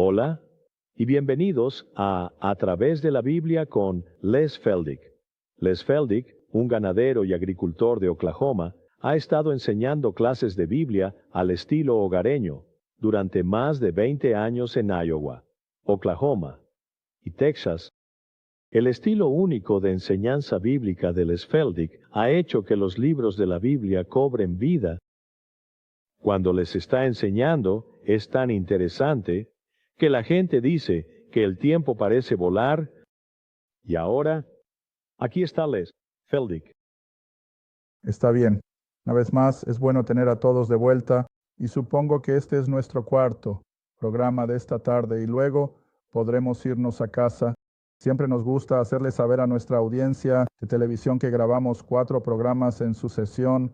Hola y bienvenidos a través de la Biblia con Les Feldick. Les Feldick, un ganadero y agricultor de Oklahoma, ha estado enseñando clases de Biblia al estilo hogareño durante más de 20 años en Iowa, Oklahoma y Texas. El estilo único de enseñanza bíblica de Les Feldick ha hecho que los libros de la Biblia cobren vida. Cuando les está enseñando, es tan interesante que la gente dice que el tiempo parece volar. Y ahora, aquí está Les Feldick. Está bien. Una vez más, es bueno tener a todos de vuelta y supongo que este es nuestro cuarto programa de esta tarde y luego podremos irnos a casa. Siempre nos gusta hacerle saber a nuestra audiencia de televisión que grabamos 4 programas en sucesión.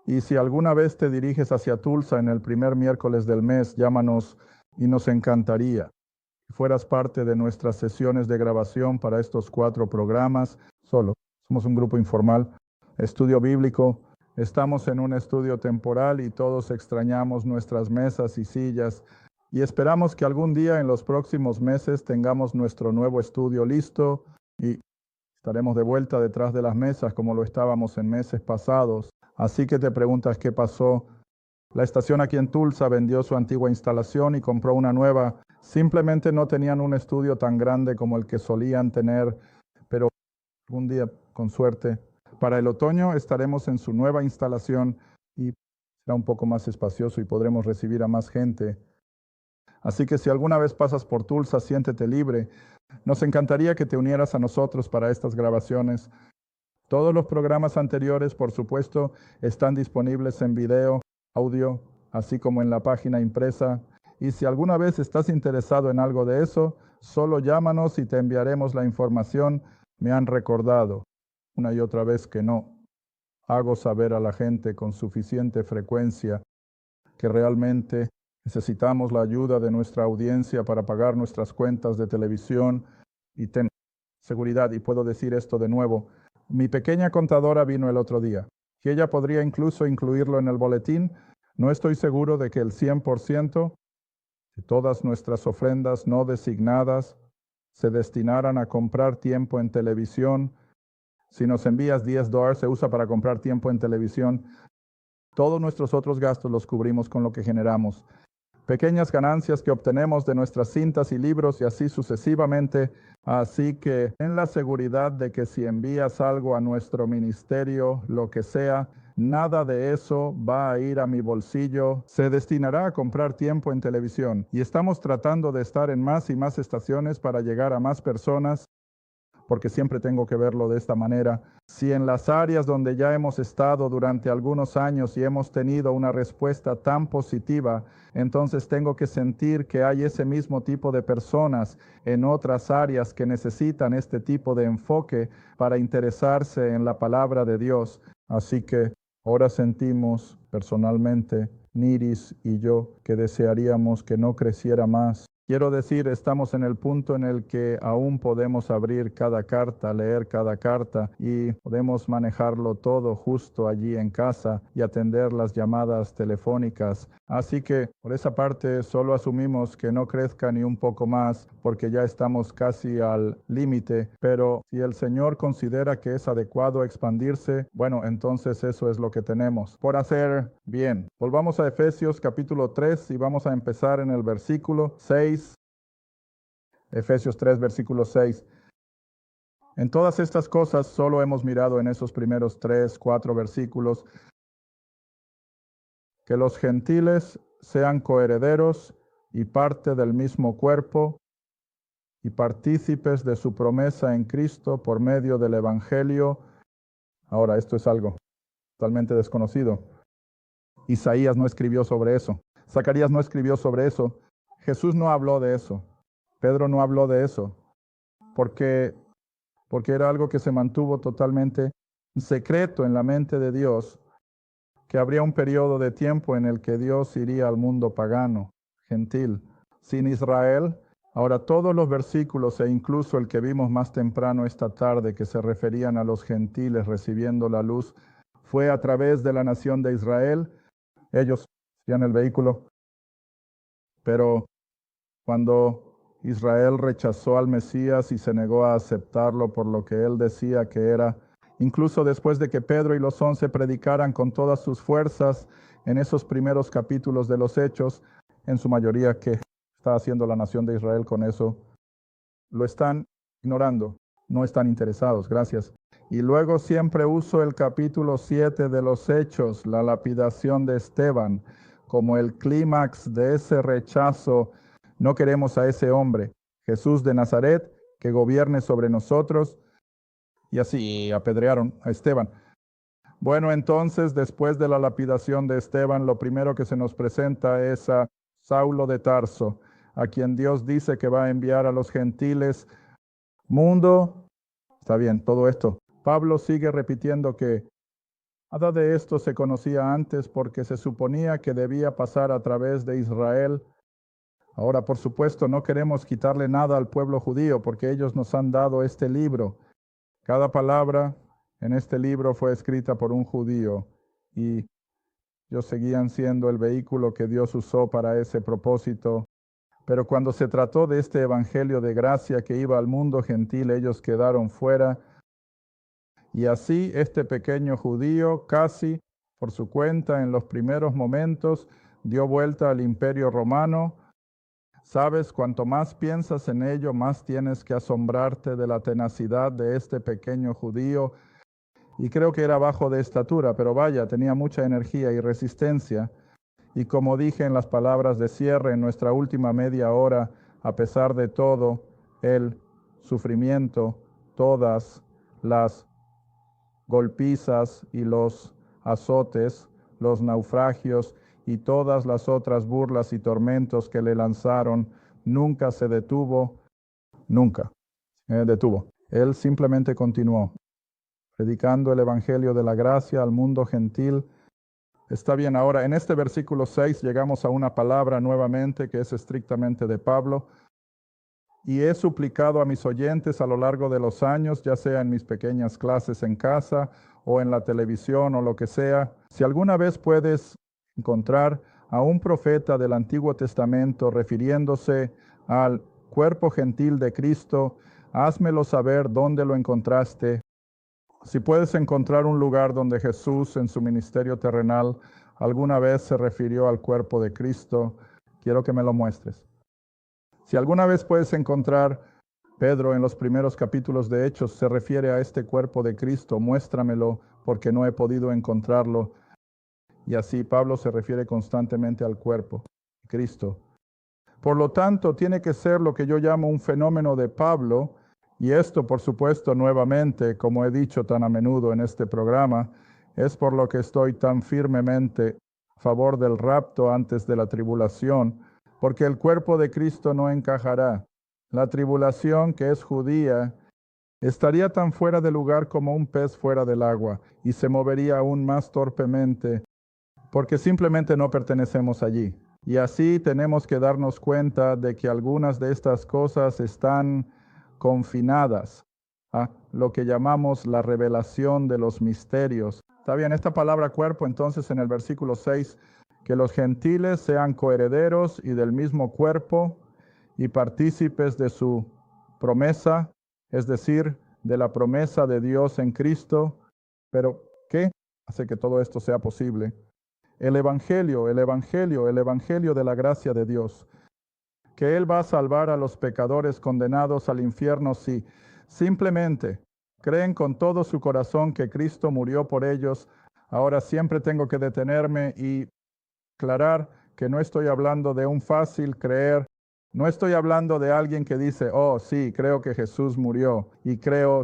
Y si alguna vez te diriges hacia Tulsa en el primer miércoles del mes, llámanos y nos encantaría que fueras parte de nuestras sesiones de grabación para estos 4 programas. Somos un grupo informal. Estudio bíblico. Estamos en un estudio temporal y todos extrañamos nuestras mesas y sillas y esperamos que algún día en los próximos meses tengamos nuestro nuevo estudio listo y estaremos de vuelta detrás de las mesas como lo estábamos en meses pasados. Así que te preguntas qué pasó. La estación aquí en Tulsa vendió su antigua instalación y compró una nueva. Simplemente no tenían un estudio tan grande como el que solían tener, pero algún día, con suerte, para el otoño estaremos en su nueva instalación y será un poco más espacioso y podremos recibir a más gente. Así que si alguna vez pasas por Tulsa, siéntete libre. Nos encantaría que te unieras a nosotros para estas grabaciones. Todos los programas anteriores, por supuesto, están disponibles en video, audio, así como en la página impresa. Y si alguna vez estás interesado en algo de eso, solo llámanos y te enviaremos la información. Me han recordado una y otra vez que no. Hago saber a la gente con suficiente frecuencia que realmente necesitamos la ayuda de nuestra audiencia para pagar nuestras cuentas de televisión y ten seguridad, y puedo decir esto de nuevo. Mi pequeña contadora vino el otro día y ella podría incluso incluirlo en el boletín. No estoy seguro de que el 100% de todas nuestras ofrendas no designadas se destinaran a comprar tiempo en televisión. Si nos envías $10, se usa para comprar tiempo en televisión. Todos nuestros otros gastos los cubrimos con lo que generamos. Pequeñas ganancias que obtenemos de nuestras cintas y libros y así sucesivamente. Así que ten la seguridad de que si envías algo a nuestro ministerio, lo que sea, nada de eso va a ir a mi bolsillo. Se destinará a comprar tiempo en televisión. Y estamos tratando de estar en más y más estaciones para llegar a más personas, porque siempre tengo que verlo de esta manera. Si en las áreas donde ya hemos estado durante algunos años y hemos tenido una respuesta tan positiva, entonces tengo que sentir que hay ese mismo tipo de personas en otras áreas que necesitan este tipo de enfoque para interesarse en la palabra de Dios. Así que ahora sentimos personalmente, Niris y yo, que desearíamos que no creciera más. Quiero decir, estamos en el punto en el que aún podemos abrir cada carta, leer cada carta y podemos manejarlo todo justo allí en casa y atender las llamadas telefónicas. Así que por esa parte solo asumimos que no crezca ni un poco más porque ya estamos casi al límite. Pero si el Señor considera que es adecuado expandirse, bueno, entonces eso es lo que tenemos por hacer. Bien, volvamos a Efesios capítulo 3 y vamos a empezar en el versículo 6. Efesios 3, versículo 6. En todas estas cosas solo hemos mirado en esos primeros 3, 4 versículos que los gentiles sean coherederos y parte del mismo cuerpo y partícipes de su promesa en Cristo por medio del Evangelio. Ahora, esto es algo totalmente desconocido. Isaías no escribió sobre eso. Zacarías no escribió sobre eso. Jesús no habló de eso. Pedro no habló de eso. Porque era algo que se mantuvo totalmente secreto en la mente de Dios, que habría un periodo de tiempo en el que Dios iría al mundo pagano, gentil, sin Israel. Ahora todos los versículos e incluso el que vimos más temprano esta tarde que se referían a los gentiles recibiendo la luz, fue a través de la nación de Israel. Ellos hacían el vehículo, pero cuando Israel rechazó al Mesías y se negó a aceptarlo por lo que él decía que era, incluso después de que Pedro y los 11 predicaran con todas sus fuerzas en esos primeros capítulos de los Hechos, en su mayoría, ¿qué está haciendo la nación de Israel con eso? Lo están ignorando, no están interesados, gracias. Y luego siempre uso el capítulo 7 de los Hechos, la lapidación de Esteban, como el clímax de ese rechazo. No queremos a ese hombre, Jesús de Nazaret, que gobierne sobre nosotros. Y así apedrearon a Esteban. Bueno, entonces, después de la lapidación de Esteban, lo primero que se nos presenta es a Saulo de Tarso, a quien Dios dice que va a enviar a los gentiles. Mundo, está bien, todo esto. Pablo sigue repitiendo que nada de esto se conocía antes porque se suponía que debía pasar a través de Israel. Ahora, por supuesto, no queremos quitarle nada al pueblo judío porque ellos nos han dado este libro. Cada palabra en este libro fue escrita por un judío y ellos seguían siendo el vehículo que Dios usó para ese propósito. Pero cuando se trató de este evangelio de gracia que iba al mundo gentil, ellos quedaron fuera. Y así este pequeño judío, casi por su cuenta en los primeros momentos, dio vuelta al imperio romano. Sabes, cuanto más piensas en ello, más tienes que asombrarte de la tenacidad de este pequeño judío. Y creo que era bajo de estatura, pero vaya, tenía mucha energía y resistencia. Y como dije en las palabras de cierre en nuestra última media hora, a pesar de todo, el sufrimiento, todas las golpizas y los azotes, los naufragios y todas las otras burlas y tormentos que le lanzaron, nunca se detuvo, nunca detuvo. Él simplemente continuó, predicando el evangelio de la gracia al mundo gentil. Está bien, ahora en este versículo 6 llegamos a una palabra nuevamente que es estrictamente de Pablo. Y he suplicado a mis oyentes a lo largo de los años, ya sea en mis pequeñas clases en casa o en la televisión o lo que sea, si alguna vez puedes encontrar a un profeta del Antiguo Testamento refiriéndose al cuerpo gentil de Cristo, házmelo saber dónde lo encontraste. Si puedes encontrar un lugar donde Jesús en su ministerio terrenal alguna vez se refirió al cuerpo de Cristo, quiero que me lo muestres. Si alguna vez puedes encontrar, Pedro en los primeros capítulos de Hechos se refiere a este cuerpo de Cristo, muéstramelo porque no he podido encontrarlo. Y así Pablo se refiere constantemente al cuerpo de Cristo. Por lo tanto, tiene que ser lo que yo llamo un fenómeno de Pablo, y esto, por supuesto, nuevamente, como he dicho tan a menudo en este programa, es por lo que estoy tan firmemente a favor del rapto antes de la tribulación, porque el cuerpo de Cristo no encajará. La tribulación, que es judía, estaría tan fuera de lugar como un pez fuera del agua, y se movería aún más torpemente, porque simplemente no pertenecemos allí. Y así tenemos que darnos cuenta de que algunas de estas cosas están confinadas a lo que llamamos la revelación de los misterios. Está bien, esta palabra cuerpo entonces en el versículo 6, que los gentiles sean coherederos y del mismo cuerpo y partícipes de su promesa, es decir, de la promesa de Dios en Cristo. Pero, ¿qué hace que todo esto sea posible? El evangelio de la gracia de Dios, que Él va a salvar a los pecadores condenados al infierno si simplemente creen con todo su corazón que Cristo murió por ellos. Ahora siempre tengo que detenerme y aclarar que no estoy hablando de un fácil creer. No estoy hablando de alguien que dice, oh, sí, creo que Jesús murió y creo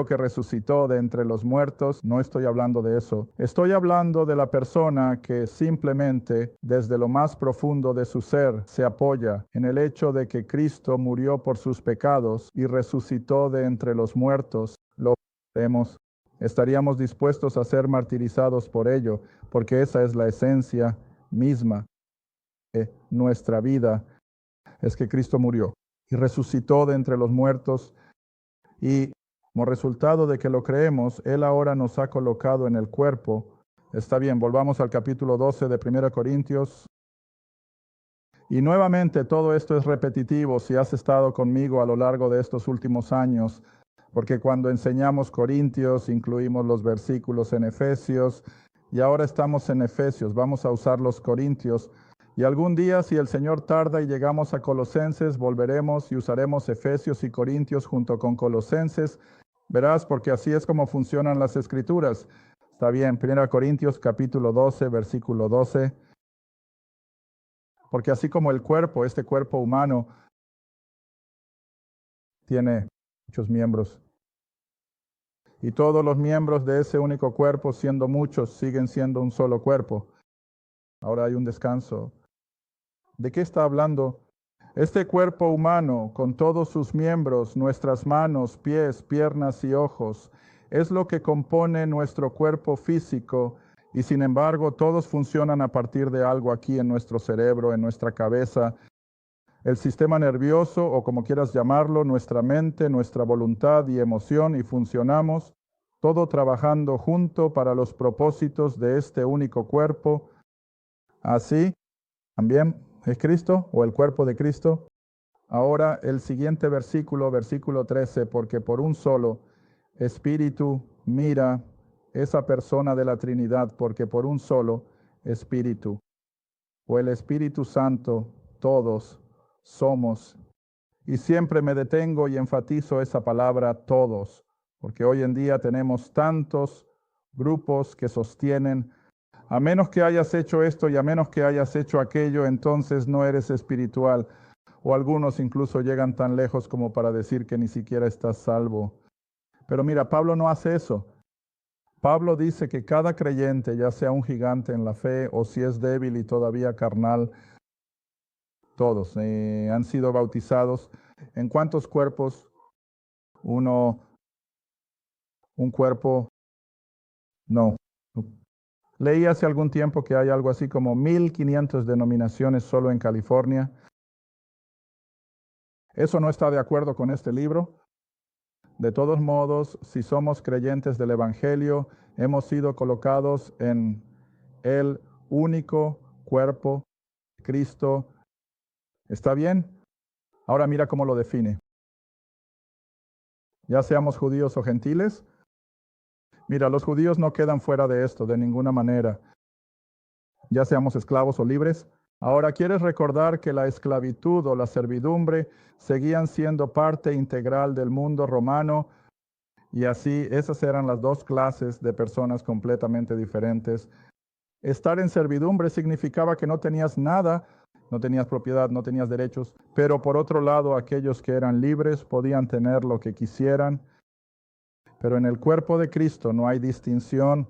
que resucitó de entre los muertos. No estoy hablando de eso. Estoy hablando de la persona que simplemente desde lo más profundo de su ser se apoya en el hecho de que Cristo murió por sus pecados y resucitó de entre los muertos. Lo creemos. Estaríamos dispuestos a ser martirizados por ello, porque esa es la esencia misma de nuestra vida. Es que Cristo murió y resucitó de entre los muertos, y como resultado de que lo creemos, Él ahora nos ha colocado en el cuerpo. Está bien, volvamos al capítulo 12 de 1 Corintios. Y nuevamente todo esto es repetitivo si has estado conmigo a lo largo de estos últimos años, porque cuando enseñamos Corintios incluimos los versículos en Efesios y ahora estamos en Efesios, vamos a usar los Corintios. Y algún día, si el Señor tarda y llegamos a Colosenses, volveremos y usaremos Efesios y Corintios junto con Colosenses. Verás, porque así es como funcionan las Escrituras. Está bien, 1 Corintios capítulo 12, versículo 12. Porque así como el cuerpo, este cuerpo humano, tiene muchos miembros. Y todos los miembros de ese único cuerpo, siendo muchos, siguen siendo un solo cuerpo. Ahora hay un descanso. ¿De qué está hablando? Este cuerpo humano, con todos sus miembros, nuestras manos, pies, piernas y ojos, es lo que compone nuestro cuerpo físico, y sin embargo todos funcionan a partir de algo aquí en nuestro cerebro, en nuestra cabeza, el sistema nervioso, o como quieras llamarlo, nuestra mente, nuestra voluntad y emoción, y funcionamos, todo trabajando junto para los propósitos de este único cuerpo. Así, también es Cristo o el cuerpo de Cristo. Ahora el siguiente versículo, versículo 13, porque por un solo espíritu mira esa persona de la Trinidad, porque por un solo espíritu, o el Espíritu Santo, todos somos. Y siempre me detengo y enfatizo esa palabra todos, porque hoy en día tenemos tantos grupos que sostienen, a menos que hayas hecho esto y a menos que hayas hecho aquello, entonces no eres espiritual. O algunos incluso llegan tan lejos como para decir que ni siquiera estás salvo. Pero mira, Pablo no hace eso. Pablo dice que cada creyente, ya sea un gigante en la fe o si es débil y todavía carnal, todos han sido bautizados. ¿En cuántos cuerpos? Un cuerpo, no. Leí hace algún tiempo que hay algo así como 1500 denominaciones solo en California. Eso no está de acuerdo con este libro. De todos modos, si somos creyentes del Evangelio, hemos sido colocados en el único cuerpo, Cristo. ¿Está bien? Ahora mira cómo lo define. Ya seamos judíos o gentiles. Mira, los judíos no quedan fuera de esto de ninguna manera. Ya seamos esclavos o libres. Ahora, ¿quieres recordar que la esclavitud o la servidumbre seguían siendo parte integral del mundo romano? Y así, esas eran las dos clases de personas completamente diferentes. Estar en servidumbre significaba que no tenías nada, no tenías propiedad, no tenías derechos, pero por otro lado, aquellos que eran libres podían tener lo que quisieran. Pero en el cuerpo de Cristo no hay distinción,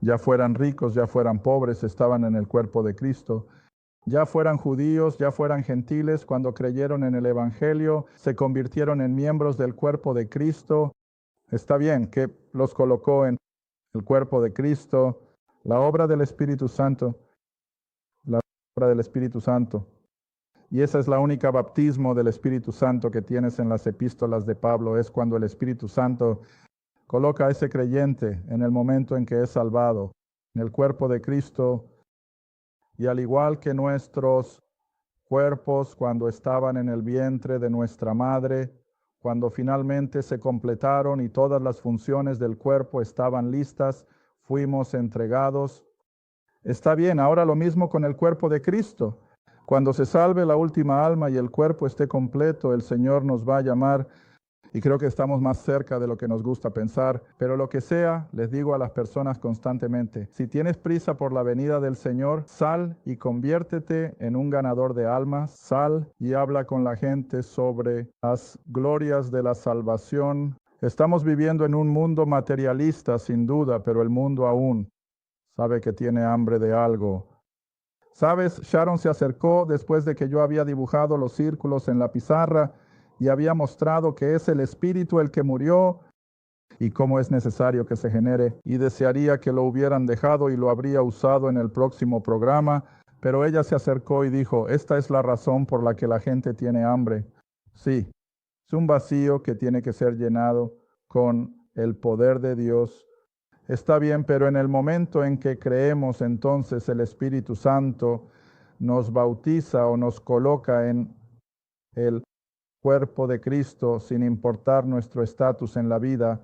ya fueran ricos, ya fueran pobres, estaban en el cuerpo de Cristo. Ya fueran judíos, ya fueran gentiles, cuando creyeron en el Evangelio, se convirtieron en miembros del cuerpo de Cristo. Está bien que los colocó en el cuerpo de Cristo, la obra del Espíritu Santo, la obra del Espíritu Santo. Y esa es la única bautismo del Espíritu Santo que tienes en las epístolas de Pablo, es cuando el Espíritu Santo coloca a ese creyente en el momento en que es salvado, en el cuerpo de Cristo, y al igual que nuestros cuerpos cuando estaban en el vientre de nuestra madre, cuando finalmente se completaron y todas las funciones del cuerpo estaban listas, fuimos entregados. Está bien, ahora lo mismo con el cuerpo de Cristo. Cuando se salve la última alma y el cuerpo esté completo, el Señor nos va a llamar, y creo que estamos más cerca de lo que nos gusta pensar, pero lo que sea, les digo a las personas constantemente, si tienes prisa por la venida del Señor, sal y conviértete en un ganador de almas, sal y habla con la gente sobre las glorias de la salvación. Estamos viviendo en un mundo materialista, sin duda, pero el mundo aún sabe que tiene hambre de algo. ¿Sabes? Sharon se acercó después de que yo había dibujado los círculos en la pizarra y había mostrado que es el Espíritu el que murió y cómo es necesario que se genere, y desearía que lo hubieran dejado y lo habría usado en el próximo programa, pero ella se acercó y dijo, esta es la razón por la que la gente tiene hambre. Sí, es un vacío que tiene que ser llenado con el poder de Dios. Está bien, pero en el momento en que creemos entonces el Espíritu Santo nos bautiza o nos coloca en el cuerpo de Cristo sin importar nuestro estatus en la vida.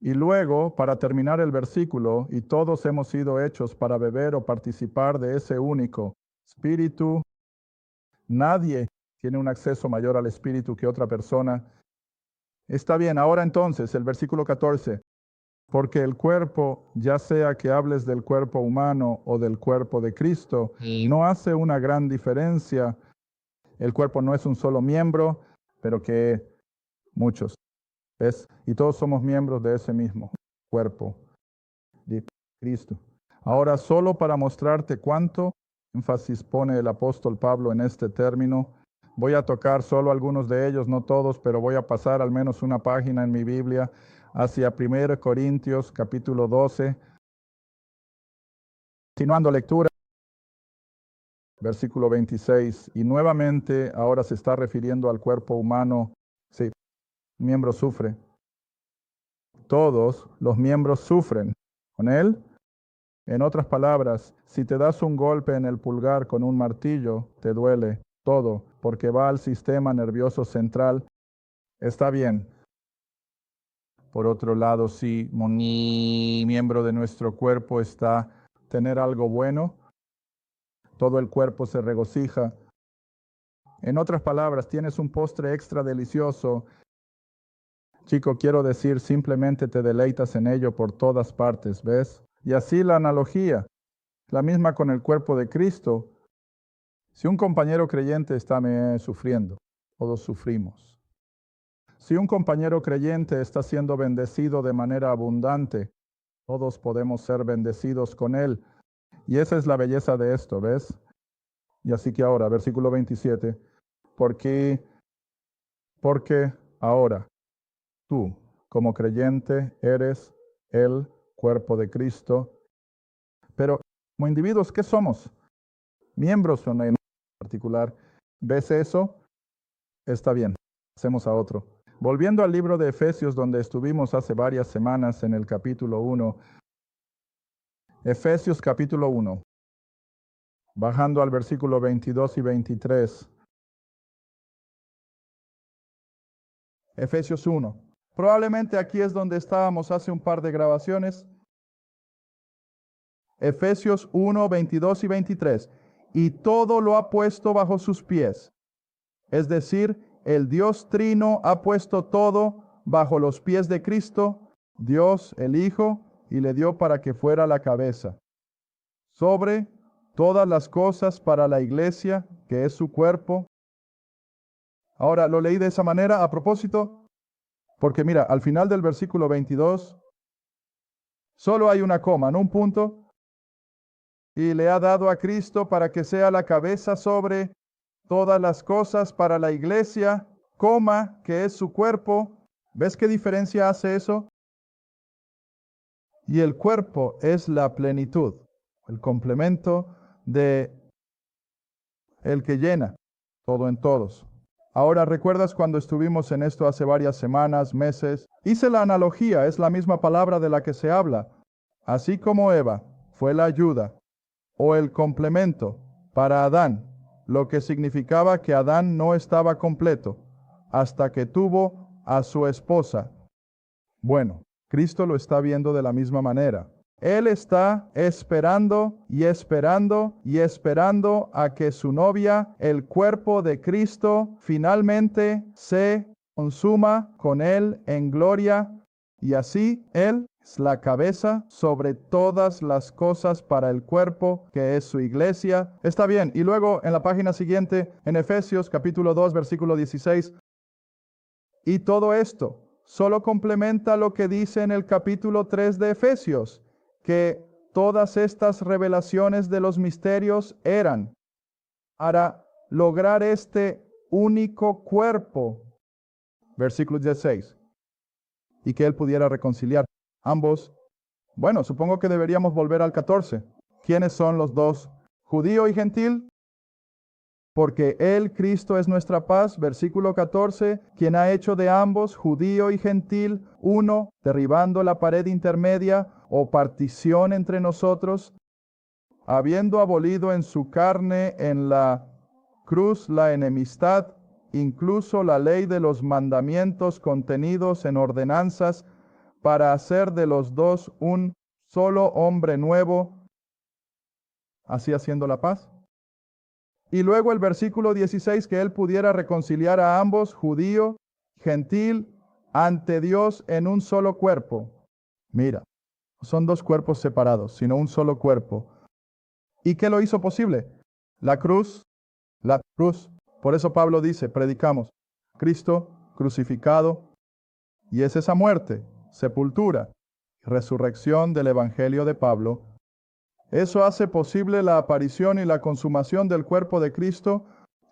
Y luego, para terminar el versículo, y todos hemos sido hechos para beber o participar de ese único Espíritu. Nadie tiene un acceso mayor al Espíritu que otra persona. Está bien, ahora entonces, el versículo 14. Porque el cuerpo, ya sea que hables del cuerpo humano o del cuerpo de Cristo, no hace una gran diferencia. El cuerpo no es un solo miembro, pero que muchos. ¿Ves? Y todos somos miembros de ese mismo cuerpo de Cristo. Ahora, solo para mostrarte cuánto énfasis pone el apóstol Pablo en este término, voy a tocar solo algunos de ellos, no todos, pero voy a pasar al menos una página en mi Biblia hacia 1 Corintios capítulo 12. Continuando lectura, versículo 26. Y nuevamente ahora se está refiriendo al cuerpo humano. Sí, un miembro sufre. Todos los miembros sufren con él. En otras palabras, si te das un golpe en el pulgar con un martillo, te duele todo, porque va al sistema nervioso central. Está bien. Por otro lado, si un miembro de nuestro cuerpo está tener algo bueno, todo el cuerpo se regocija. En otras palabras, tienes un postre extra delicioso. Chico, quiero decir, simplemente te deleitas en ello por todas partes, ¿ves? Y así la analogía, la misma con el cuerpo de Cristo. Si un compañero creyente está sufriendo, todos sufrimos. Si un compañero creyente está siendo bendecido de manera abundante, todos podemos ser bendecidos con él. Y esa es la belleza de esto, ¿ves? Y así que ahora, versículo 27, porque ahora tú, como creyente, eres el cuerpo de Cristo. Pero como individuos, ¿qué somos? Miembros en particular. ¿Ves eso? Está bien, pasemos a otro. Volviendo al libro de Efesios, donde estuvimos hace varias semanas en el capítulo 1. Efesios capítulo 1. Bajando al versículo 22 y 23. Efesios 1. Probablemente aquí es donde estábamos hace un par de grabaciones. Efesios 1, 22 y 23. Y todo lo ha puesto bajo sus pies. Es decir, el Dios Trino ha puesto todo bajo los pies de Cristo, Dios el Hijo, y le dio para que fuera la cabeza sobre todas las cosas para la iglesia, que es su cuerpo. Ahora, lo leí de esa manera a propósito, porque mira, al final del versículo 22, solo hay una coma, no un punto, y le ha dado a Cristo para que sea la cabeza sobre todas las cosas para la iglesia, coma, que es su cuerpo. ¿Ves qué diferencia hace eso? Y el cuerpo es la plenitud, el complemento de el que llena todo en todos. Ahora, ¿recuerdas cuando estuvimos en esto hace varias semanas, meses? Hice la analogía, es la misma palabra de la que se habla. Así como Eva fue la ayuda o el complemento para Adán, lo que significaba que Adán no estaba completo hasta que tuvo a su esposa. Bueno, Cristo lo está viendo de la misma manera. Él está esperando y esperando y esperando a que su novia, el cuerpo de Cristo, finalmente se consuma con Él en gloria, y así Él es la cabeza sobre todas las cosas para el cuerpo, que es su iglesia. Está bien. Y luego en la página siguiente, en Efesios capítulo 2, versículo 16, y todo esto solo complementa lo que dice en el capítulo 3 de Efesios, que todas estas revelaciones de los misterios eran para lograr este único cuerpo, versículo 16, y que Él pudiera reconciliar ambos. Bueno, supongo que deberíamos volver al 14. ¿Quiénes son los dos? ¿Judío y gentil? Porque Él, Cristo, es nuestra paz, versículo 14, quien ha hecho de ambos, judío y gentil, uno, derribando la pared intermedia o partición entre nosotros. habiendo abolido en su carne en la cruz la enemistad, incluso la ley de los mandamientos contenidos en ordenanzas, para hacer de los dos un solo hombre nuevo, así haciendo la paz. Y luego el versículo 16, que él pudiera reconciliar a ambos, judío, gentil, ante Dios en un solo cuerpo. Mira, no son dos cuerpos separados, sino un solo cuerpo. ¿Y qué lo hizo posible? La cruz, la cruz. Por eso Pablo dice, predicamos, Cristo crucificado, y es esa muerte, sepultura, resurrección del Evangelio de Pablo. Eso hace posible la aparición y la consumación del cuerpo de Cristo.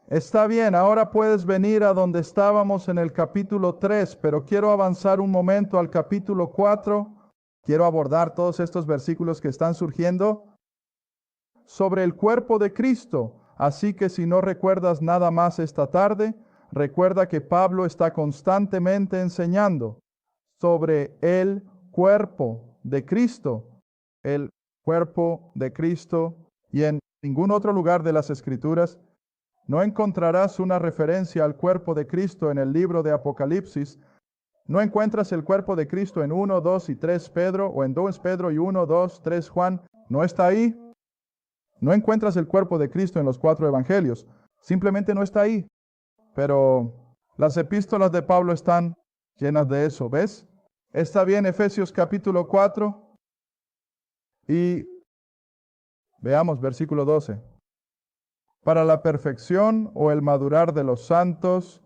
Está bien, ahora puedes venir a donde estábamos en el capítulo 3, pero quiero avanzar un momento al capítulo 4. Quiero abordar todos estos versículos que están surgiendo sobre el cuerpo de Cristo. Así que si no recuerdas nada más esta tarde, recuerda que Pablo está constantemente enseñando sobre el cuerpo de Cristo. El cuerpo de Cristo, y en ningún otro lugar de las Escrituras no encontrarás una referencia al cuerpo de Cristo en el libro de Apocalipsis. No encuentras el cuerpo de Cristo en 1, 2 y 3 Pedro, o en 2 Pedro y 1, 2, 3 Juan. No está ahí. No encuentras el cuerpo de Cristo en los 4 evangelios. Simplemente no está ahí. Pero las epístolas de Pablo están llenas de eso, ¿ves? Está bien, Efesios capítulo 4. Y veamos versículo 12. Para la perfección o el madurar de los santos,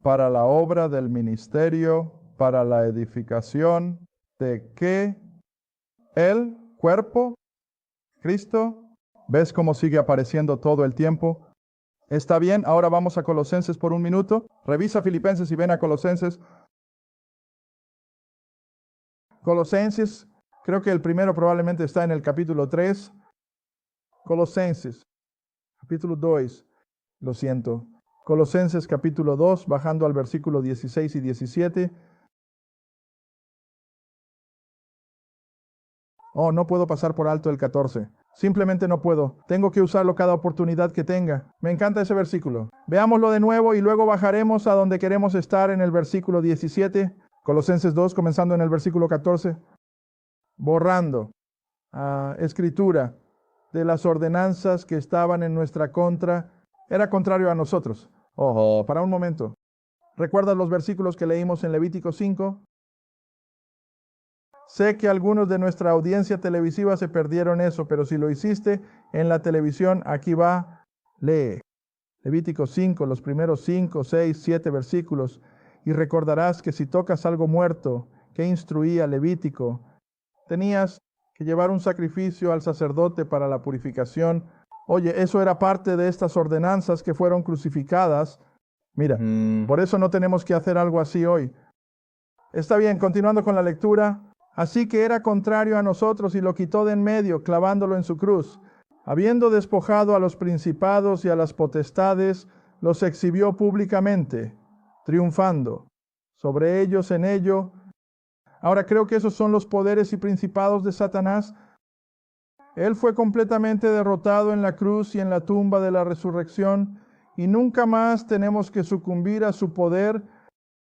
para la obra del ministerio, para la edificación de que el cuerpo, Cristo, ¿ves cómo sigue apareciendo todo el tiempo? Está bien, ahora vamos a Colosenses por un minuto. Revisa Filipenses y ven a Colosenses. Colosenses, creo que el primero probablemente está en el capítulo 3. Colosenses, capítulo 2, lo siento. Colosenses capítulo 2, bajando al versículo 16 y 17. Oh, no puedo pasar por alto el 14. Simplemente no puedo. Tengo que usarlo cada oportunidad que tenga. Me encanta ese versículo. Veámoslo de nuevo y luego bajaremos a donde queremos estar en el versículo 17. Colosenses 2, comenzando en el versículo 14. Borrando escritura de las ordenanzas que estaban en nuestra contra, era contrario a nosotros. Ojo, para un momento. ¿Recuerdas los versículos que leímos en Levítico 5? Sé que algunos de nuestra audiencia televisiva se perdieron eso, pero si lo hiciste en la televisión, aquí va, lee. Levítico 5, los primeros 5, 6, 7 versículos, y recordarás que si tocas algo muerto, que instruía Levítico, tenías que llevar un sacrificio al sacerdote para la purificación. Oye, eso era parte de estas ordenanzas que fueron crucificadas. Mira, por eso no tenemos que hacer algo así hoy. Está bien, continuando con la lectura. Así que era contrario a nosotros y lo quitó de en medio, clavándolo en su cruz. Habiendo despojado a los principados y a las potestades, los exhibió públicamente, triunfando sobre ellos en ello. Ahora creo que esos son los poderes y principados de Satanás. Él fue completamente derrotado en la cruz y en la tumba de la resurrección, y nunca más tenemos que sucumbir a su poder.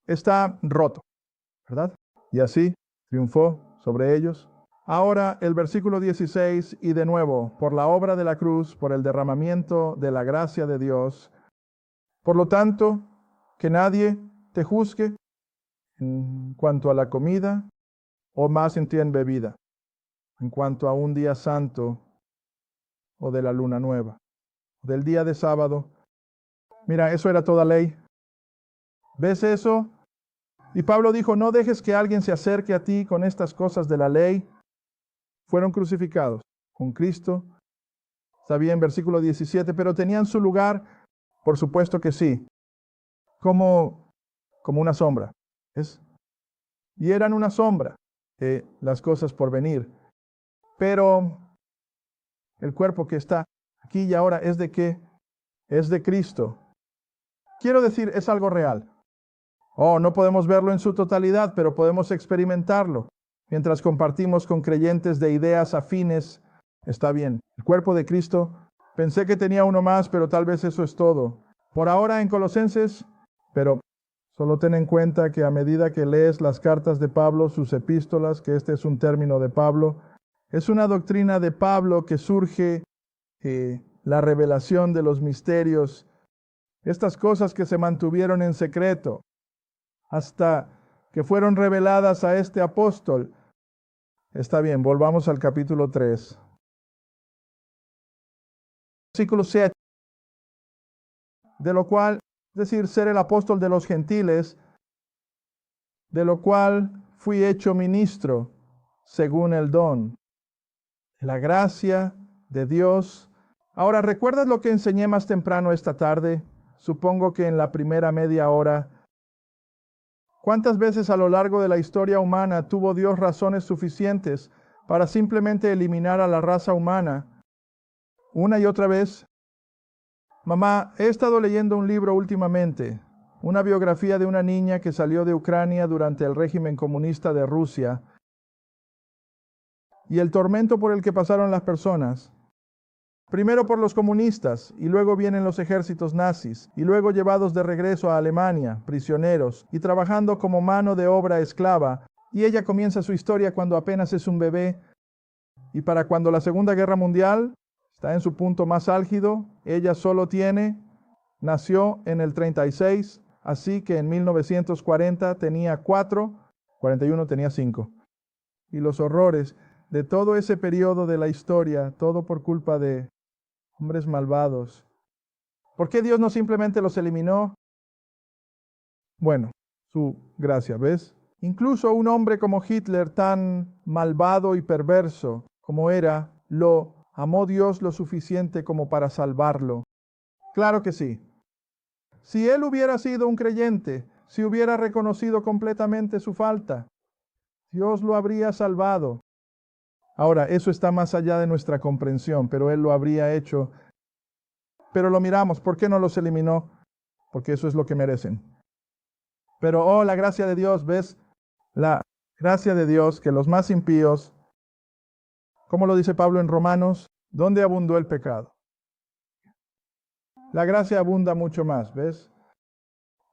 Está roto, ¿verdad? Y así triunfó sobre ellos. Ahora el versículo 16, y de nuevo, por la obra de la cruz, por el derramamiento de la gracia de Dios. Por lo tanto, que nadie te juzgue en cuanto a la comida, o más en ti en bebida, en cuanto a un día santo, o de la luna nueva, del día de sábado. Mira, eso era toda ley. ¿Ves eso? Y Pablo dijo, no dejes que alguien se acerque a ti con estas cosas de la ley. Fueron crucificados con Cristo. Está bien, versículo 17, pero tenían su lugar, por supuesto que sí, como una sombra. ¿Ves? Y eran una sombra, las cosas por venir. Pero el cuerpo que está aquí y ahora es de qué? Es de Cristo. Quiero decir, es algo real. Oh, no podemos verlo en su totalidad, pero podemos experimentarlo mientras compartimos con creyentes de ideas afines Está bien. El cuerpo de Cristo. Pensé que tenía uno más, pero tal vez eso es todo. Por ahora en Colosenses, pero solo ten en cuenta que a medida que lees las cartas de Pablo, sus epístolas, que este es un término de Pablo, es una doctrina de Pablo que surge la revelación de los misterios, estas cosas que se mantuvieron en secreto hasta que fueron reveladas a este apóstol. Está bien, volvamos al capítulo 3. Versículo 7. De lo cual, es decir, ser el apóstol de los gentiles, de lo cual fui hecho ministro según el don, la gracia de Dios. Ahora, ¿recuerdas lo que enseñé más temprano esta tarde? Supongo que en la primera media hora. ¿Cuántas veces a lo largo de la historia humana tuvo Dios razones suficientes para simplemente eliminar a la raza humana? Una y otra vez. Mamá, he estado leyendo un libro últimamente, una biografía de una niña que salió de Ucrania durante el régimen comunista de Rusia y el tormento por el que pasaron las personas. Primero por los comunistas, y luego vienen los ejércitos nazis, y luego llevados de regreso a Alemania, prisioneros, y trabajando como mano de obra esclava. Y ella comienza su historia cuando apenas es un bebé, y para cuando la Segunda Guerra Mundial está en su punto más álgido, ella nació en el 36, así que en 1940 tenía 4, 41 tenía 5. Y los horrores de todo ese periodo de la historia, todo por culpa de hombres malvados. ¿Por qué Dios no simplemente los eliminó? Bueno, su gracia, ¿ves? Incluso un hombre como Hitler, tan malvado y perverso como era, lo amó Dios lo suficiente como para salvarlo. Claro que sí. Si él hubiera sido un creyente, si hubiera reconocido completamente su falta, Dios lo habría salvado. Ahora, eso está más allá de nuestra comprensión, pero él lo habría hecho. Pero lo miramos, ¿por qué no los eliminó? Porque eso es lo que merecen. Pero, oh, la gracia de Dios, ¿ves? La gracia de Dios, que los más impíos, como lo dice Pablo en Romanos, ¿dónde abundó el pecado? La gracia abunda mucho más, ¿ves?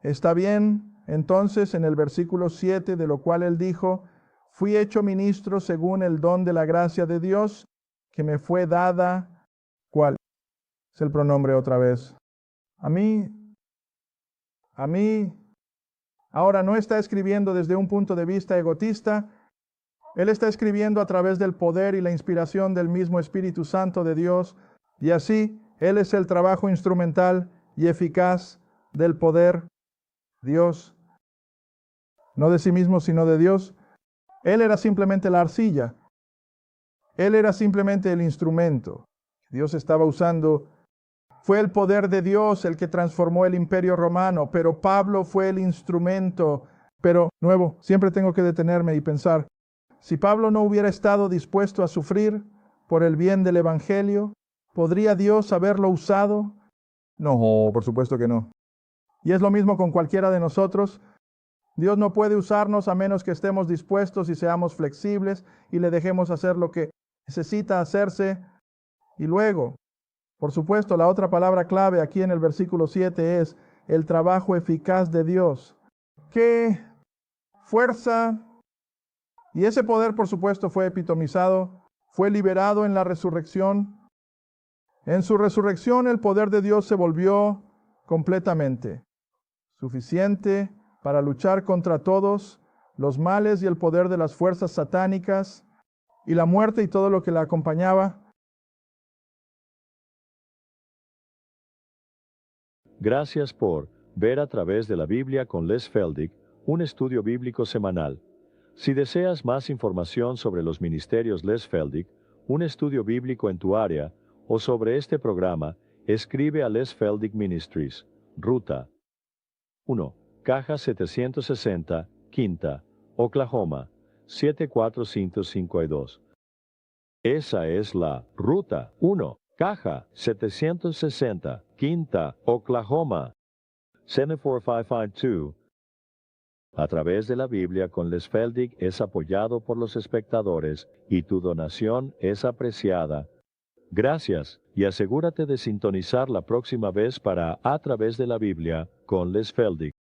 Está bien, entonces, en el versículo 7, de lo cual él dijo, fui hecho ministro según el don de la gracia de Dios, que me fue dada. ¿Cuál? Es el pronombre otra vez. A mí. Ahora no está escribiendo desde un punto de vista egotista. Él está escribiendo a través del poder y la inspiración del mismo Espíritu Santo de Dios. Y así, Él es el trabajo instrumental y eficaz del poder Dios. No de sí mismo, sino de Dios. Él era simplemente la arcilla. Él era simplemente el instrumento que Dios estaba usando. Fue el poder de Dios el que transformó el imperio romano, pero Pablo fue el instrumento. Pero, nuevo, siempre tengo que detenerme y pensar, si Pablo no hubiera estado dispuesto a sufrir por el bien del Evangelio, ¿podría Dios haberlo usado? No, por supuesto que no. Y es lo mismo con cualquiera de nosotros. Dios no puede usarnos a menos que estemos dispuestos y seamos flexibles y le dejemos hacer lo que necesita hacerse. Y luego, por supuesto, la otra palabra clave aquí en el versículo 7 es el trabajo eficaz de Dios. ¿Qué fuerza? Y ese poder, por supuesto, fue epitomizado, fue liberado en la resurrección. En su resurrección el poder de Dios se volvió completamente suficiente para luchar contra todos los males y el poder de las fuerzas satánicas y la muerte y todo lo que la acompañaba. Gracias por ver a través de la Biblia con Les Feldick, un estudio bíblico semanal. Si deseas más información sobre los ministerios Les Feldick, un estudio bíblico en tu área, o sobre este programa, escribe a Les Feldick Ministries, Ruta 1, Caja 760, Quinta, Oklahoma, 74552. Esa es la Ruta 1, Caja 760, Quinta, Oklahoma, 74552. A través de la Biblia con Les Feldick es apoyado por los espectadores y tu donación es apreciada. Gracias, y asegúrate de sintonizar la próxima vez para A través de la Biblia con Les Feldick.